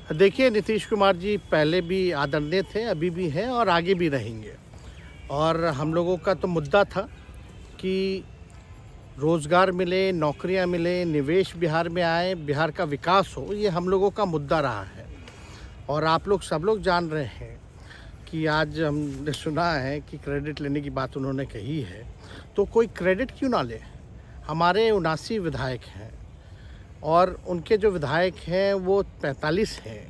देखिए, नीतीश कुमार जी पहले भी आदरणीय थे, अभी भी हैं और आगे भी रहेंगे। और हम लोगों का तो मुद्दा था कि रोज़गार मिले, नौकरियां मिले, निवेश बिहार में आए, बिहार का विकास हो, ये हम लोगों का मुद्दा रहा है। और आप लोग सब लोग जान रहे हैं कि आज हमने सुना है कि क्रेडिट लेने की बात उन्होंने कही है, तो कोई क्रेडिट क्यों ना ले। हमारे 79 विधायक हैं और उनके जो विधायक हैं वो 45 हैं,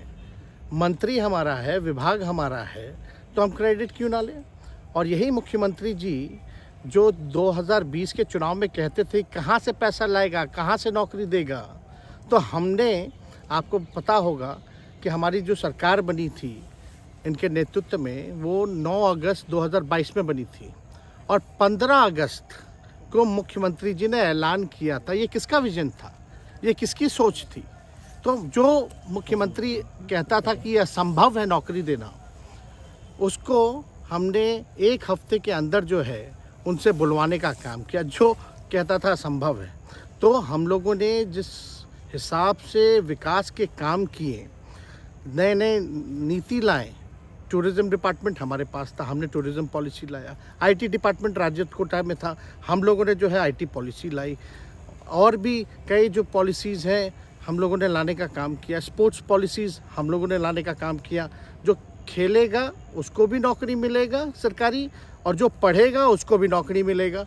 मंत्री हमारा है, विभाग हमारा है, तो हम क्रेडिट क्यों ना लें। और यही मुख्यमंत्री जी जो 2020 के चुनाव में कहते थे कहाँ से पैसा लाएगा, कहाँ से नौकरी देगा, तो हमने, आपको पता होगा कि हमारी जो सरकार बनी थी इनके नेतृत्व में, वो 9 अगस्त 2022 में बनी थी और 15 अगस्त को मुख्यमंत्री जी ने ऐलान किया था। ये किसका विजन था, ये किसकी सोच थी। तो जो मुख्यमंत्री कहता था कि यह असंभव है नौकरी देना, उसको हमने एक हफ्ते के अंदर जो है उनसे बुलवाने का काम किया, जो कहता था असंभव है। तो हम लोगों ने जिस हिसाब से विकास के काम किए, नए नए नीति लाए, टूरिज़्म डिपार्टमेंट हमारे पास था, हमने टूरिज़्म पॉलिसी लाया। आईटी डिपार्टमेंट राज्य कोटा में था, हम लोगों ने जो है आईटी पॉलिसी लाई। और भी कई जो पॉलिसीज़ हैं हम लोगों ने लाने का काम किया। स्पोर्ट्स पॉलिसीज़ हम लोगों ने लाने का काम किया। जो खेलेगा उसको भी नौकरी मिलेगा सरकारी, और जो पढ़ेगा उसको भी नौकरी मिलेगा।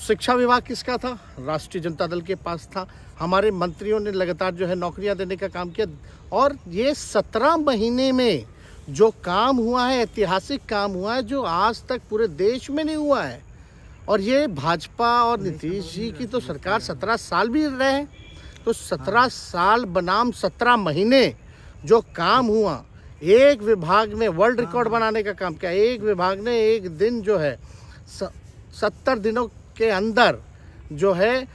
शिक्षा विभाग किसका था, राष्ट्रीय जनता दल के पास था। हमारे मंत्रियों ने लगातार जो है नौकरियां देने का काम किया। और ये 17 महीने में जो काम हुआ है, ऐतिहासिक काम हुआ है, जो आज तक पूरे देश में नहीं हुआ है। और ये भाजपा और नीतीश जी की तो सरकार 17 साल भी रहे, तो 17 साल बनाम 17 महीने जो काम हुआ, एक विभाग ने वर्ल्ड रिकॉर्ड बनाने का काम किया। एक विभाग ने एक दिन जो है 70 दिनों के अंदर जो है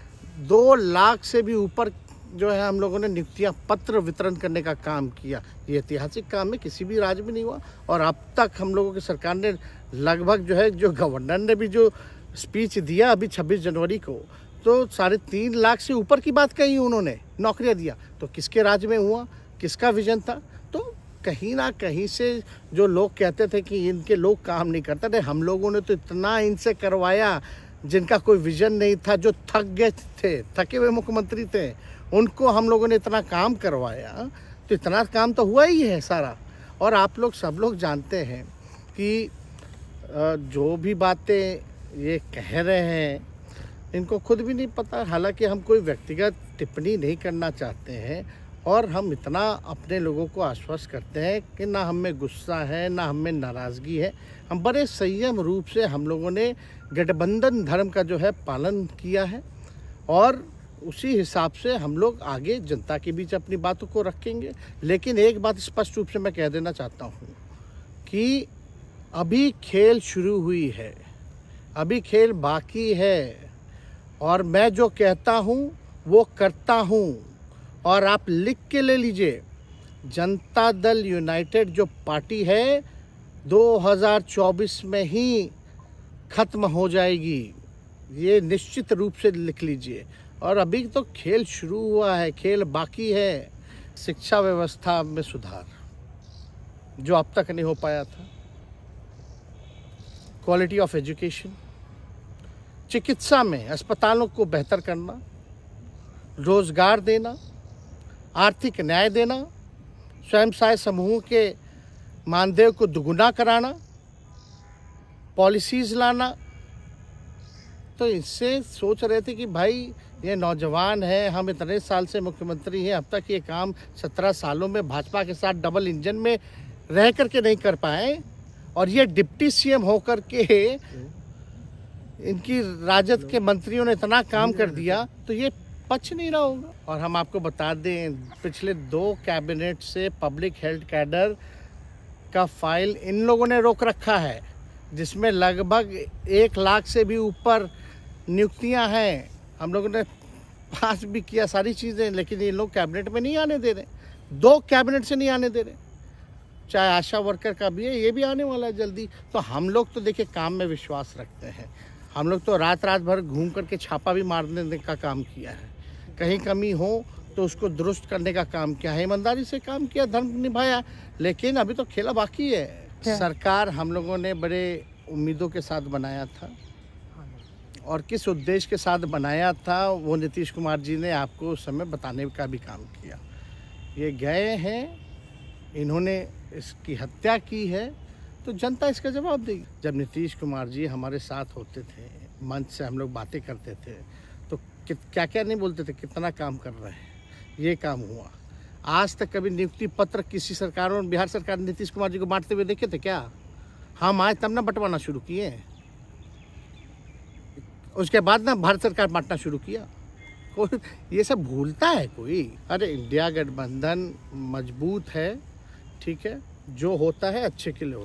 2 लाख से भी ऊपर जो है हम लोगों ने नियुक्तियां पत्र वितरण करने का काम किया। ये ऐतिहासिक काम है, किसी भी राज्य में नहीं हुआ। और अब तक हम लोगों की सरकार ने लगभग जो है, जो गवर्नर ने भी जो स्पीच दिया अभी 26 जनवरी को, तो 3.5 लाख से ऊपर की बात कही उन्होंने, नौकरियां दिया। तो किसके राज्य में हुआ, किसका विजन था। तो कहीं ना कहीं से जो लोग कहते थे कि इनके लोग काम नहीं करते थे, हम लोगों ने तो इतना इनसे करवाया जिनका कोई विजन नहीं था, जो थक गए थे, थके हुए मुख्यमंत्री थे, उनको हम लोगों ने इतना काम करवाया। तो इतना काम तो हुआ ही है सारा। और आप लोग सब लोग जानते हैं कि जो भी बातें ये कह रहे हैं इनको खुद भी नहीं पता। हालांकि हम कोई व्यक्तिगत टिप्पणी नहीं करना चाहते हैं, और हम इतना अपने लोगों को आश्वस्त करते हैं कि ना हम में गुस्सा है, ना हम में नाराज़गी है। हम बड़े संयम रूप से हम लोगों ने गठबंधन धर्म का जो है पालन किया है, और उसी हिसाब से हम लोग आगे जनता के बीच अपनी बातों को रखेंगे। लेकिन एक बात स्पष्ट रूप से मैं कह देना चाहता हूँ कि अभी खेल शुरू हुई है, अभी खेल बाकी है। और मैं जो कहता हूँ वो करता हूँ। और आप लिख के ले लीजिए, जनता दल यूनाइटेड जो पार्टी है 2024 में ही ख़त्म हो जाएगी, ये निश्चित रूप से लिख लीजिए। और अभी तो खेल शुरू हुआ है, खेल बाकी है। शिक्षा व्यवस्था में सुधार जो अब तक नहीं हो पाया था, क्वालिटी ऑफ एजुकेशन, चिकित्सा में अस्पतालों को बेहतर करना, रोज़गार देना, आर्थिक न्याय देना, स्वयं सहायता समूह के मानदेय को दुगुना कराना, पॉलिसीज़ लाना। तो इससे सोच रहे थे कि भाई ये नौजवान है, हम इतने साल से मुख्यमंत्री हैं, अब तक ये काम 17 सालों में भाजपा के साथ डबल इंजन में रह करके नहीं कर पाए, और ये डिप्टी सीएम होकर के इनकी राजद के मंत्रियों ने इतना काम कर दिया, तो ये पच नहीं रहा होगा। और हम आपको बता दें, पिछले 2 कैबिनेट से पब्लिक हेल्थ कैडर का फाइल इन लोगों ने रोक रखा है, जिसमें लगभग 1 लाख से भी ऊपर नियुक्तियां हैं। हम लोगों ने पास भी किया सारी चीज़ें, लेकिन ये लोग कैबिनेट में नहीं आने दे रहे। 2 कैबिनेट से नहीं आने दे रहे। चाहे आशा वर्कर का भी है, ये भी आने वाला है जल्दी। तो हम लोग तो देखिए काम में विश्वास रखते हैं। हम लोग तो रात भर घूम करके छापा भी मारने का काम किया है। कहीं कमी हो तो उसको दुरुस्त करने का काम किया है, ईमानदारी से काम किया, धर्म निभाया। लेकिन अभी तो खेला बाकी है। सरकार हम लोगों ने बड़े उम्मीदों के साथ बनाया था, और किस उद्देश्य के साथ बनाया था वो नीतीश कुमार जी ने आपको उस समय बताने का भी काम किया। ये गए हैं, इन्होंने इसकी हत्या की है, तो जनता इसका जवाब देगी। जब नीतीश कुमार जी हमारे साथ होते थे, मंच से हम लोग बातें करते थे, तो क्या क्या नहीं बोलते थे, कितना काम कर रहे हैं, ये काम हुआ। आज तक कभी नियुक्ति पत्र किसी सरकारों, बिहार सरकार नीतीश कुमार जी को बांटते हुए देखे थे क्या? हम आए तब ना बंटवाना शुरू किए, उसके बाद ना भारत सरकार बांटना शुरू किया। कोई ये सब भूलता है कोई? अरे इंडिया गठबंधन मजबूत है, ठीक है, जो होता है अच्छे के लिए होता है।